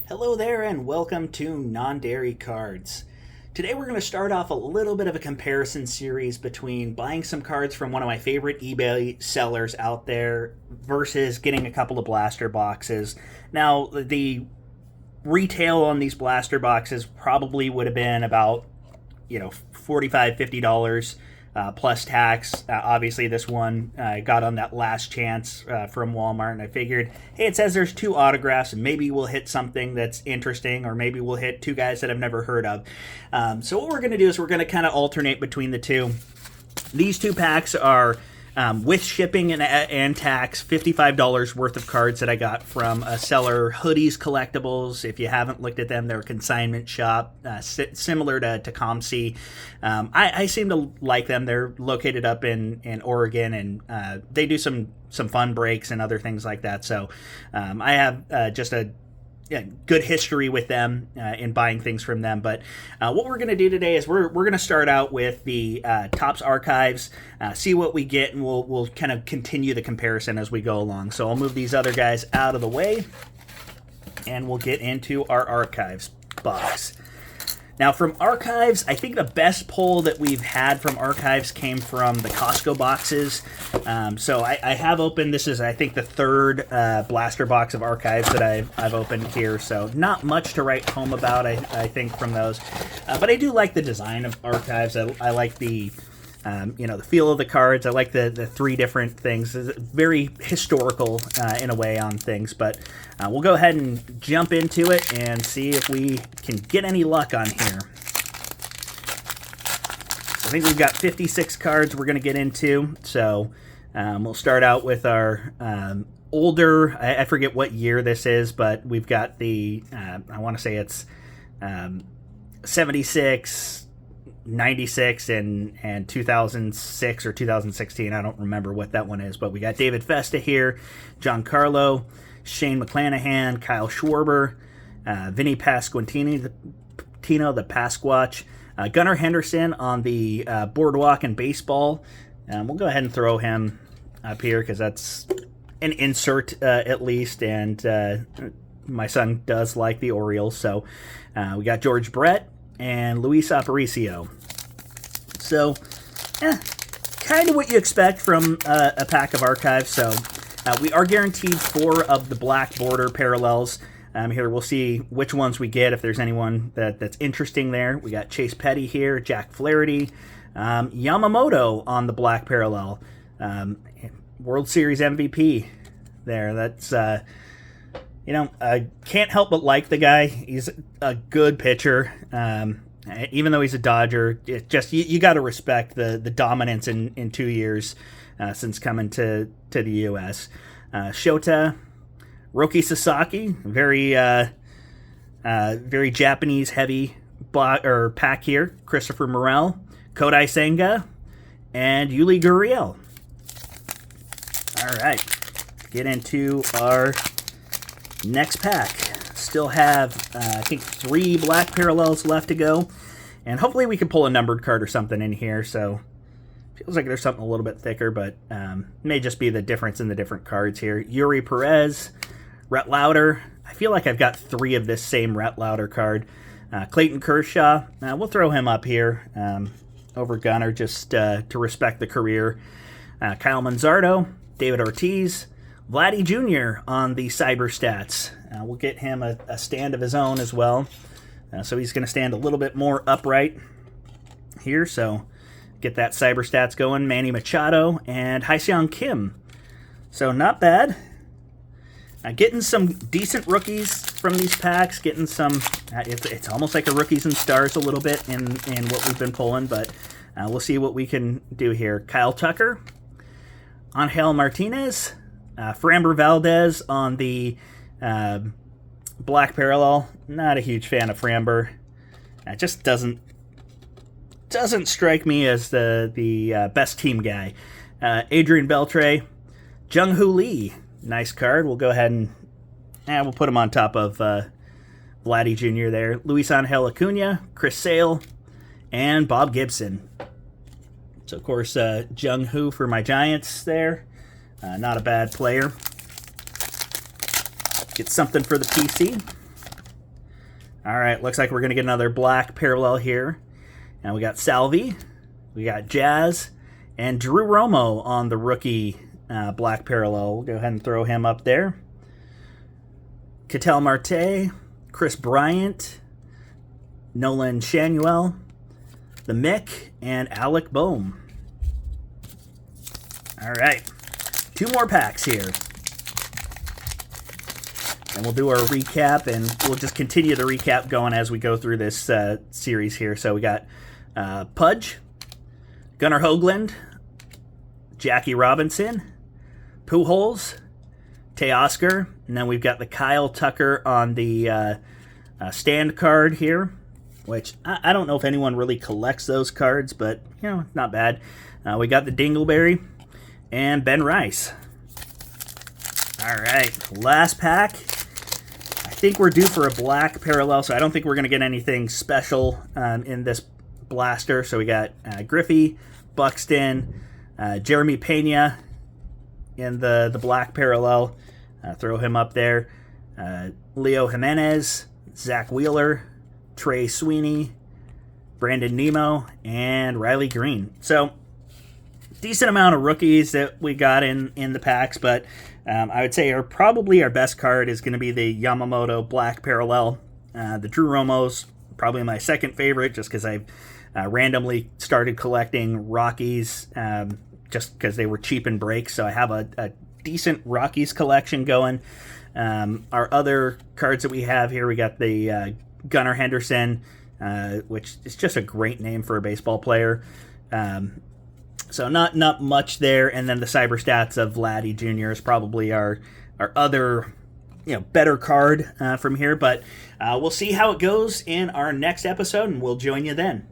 Hello there and welcome to Non-Dairy Cards. Today we're going to start off a little bit of a comparison series between buying some cards from one of my favorite eBay sellers out there versus getting a couple of blaster boxes. Now, the retail on these blaster boxes probably would have been about, $45, $50 plus tax. Obviously, this one got on that last chance from Walmart, and I figured, hey, it says there's two autographs, and maybe we'll hit something that's interesting, or maybe we'll hit two guys that I've never heard of. So what we're going to do is we're going to kind of alternate between the two. These two packs are with shipping and tax, $55 worth of cards that I got from a seller, Hoodies Collectibles. If you haven't looked at them, they're a consignment shop, similar to ComC. I seem to like them. They're located up in Oregon, and they do some fun breaks and other things like that. So I have just a good history with them in buying things from them. But what we're going to do today is we're going to start out with the Topps Archives, see what we get, and we'll kind of continue the comparison as we go along. So I'll move these other guys out of the way, and we'll get into our Archives box. Now, from Archives, I think the best pull that we've had from Archives came from the Costco boxes. So I have opened, this is, I think, the third blaster box of Archives that I've opened here. So not much to write home about, I think, from those. But I do like the design of Archives. I like the the feel of the cards. I like the three different things. It's very historical in a way on things, but we'll go ahead and jump into it and see if we can get any luck on here. I think we've got 56 cards we're going to get into, so we'll start out with our older, I forget what year this is, but we've got the, I want to say it's 76, 96 and 2006 or 2016. I don't remember what that one is, but we got David Festa here, Giancarlo, Shane McClanahan, Kyle Schwarber, Vinny Pasquantino, the Pasquatch, Gunnar Henderson on the Boardwalk and Baseball. We'll go ahead and throw him up here because that's an insert at least, and my son does like the Orioles. So we got George Brett and Luis Aparicio. So, kind of what you expect from a pack of Archives. So, we are guaranteed 4 of the black border parallels. Here, we'll see which ones we get, if there's anyone that's interesting there. We got Chase Petty here, Jack Flaherty, Yamamoto on the black parallel, World Series MVP there. That's, I can't help but like the guy. He's a good pitcher. Even though he's a Dodger, it just you got to respect the dominance in 2 years since coming to the U.S. Shota, Roki Sasaki, very Japanese heavy pack here. Christopher Morel, Kodai Senga, and Yuli Gurriel. All right, get into our next pack. Still have, I think, 3 black parallels left to go. And hopefully we can pull a numbered card or something in here. So, feels like there's something a little bit thicker, but may just be the difference in the different cards here. Yuri Perez, Rhett Lauder. I feel like I've got 3 of this same Rhett Lauder card. Clayton Kershaw. We'll throw him up here over Gunnar just to respect the career. Kyle Manzardo, David Ortiz, Vladdy Jr. on the Cyber Stats. We'll get him a stand of his own as well. So he's going to stand a little bit more upright here. So get that Cyber Stats going. Manny Machado and Hyseong Kim. So not bad. Getting some decent rookies from these packs. Getting some, it's almost like a Rookies and Stars a little bit in what we've been pulling. But we'll see what we can do here. Kyle Tucker, Angel Martinez, Framber Valdez on the black parallel. Not a huge fan of Framber. It just doesn't strike me as the best team guy. Adrian Beltre, Jung-Hoo Lee. Nice card. We'll go ahead and we'll put him on top of Vladdy Jr. there. Luis Angel Acuna, Chris Sale, and Bob Gibson. So, of course, Jung-Hoo for my Giants there. Not a bad player. Get something for the PC. All right, looks like we're going to get another black parallel here. Now we got Salvi, we got Jazz, and Drew Romo on the rookie black parallel. We'll go ahead and throw him up there. Ketel Marte, Chris Bryant, Nolan Shanuel, the Mick, and Alec Boehm. All right, 2 more packs here. And we'll do our recap, and we'll just continue the recap going as we go through this series here. So we got Pudge, Gunnar Hoagland, Jackie Robinson, Pujols, Teoscar, and then we've got the Kyle Tucker on the stand card here, which I don't know if anyone really collects those cards, but, not bad. We got the Dingleberry and Ben Rice. All right, last pack. I think we're due for a black parallel, so I don't think we're going to get anything special in this blaster. So we got Griffey, Buxton, Jeremy Pena in the black parallel. Throw him up there. Leo Jimenez, Zach Wheeler, Trey Sweeney, Brandon Nemo, and Riley Green. So decent amount of rookies that we got in the packs, but I would say probably our best card is going to be the Yamamoto Black Parallel. The Drew Romo's probably my second favorite, just because I've randomly started collecting Rockies just because they were cheap in breaks, so I have a decent Rockies collection going. Our other cards that we have here, we got the Gunnar Henderson, which is just a great name for a baseball player. So not much there, and then the cyber stats of Vladdy Jr. is probably our other better card from here. But we'll see how it goes in our next episode, and we'll join you then.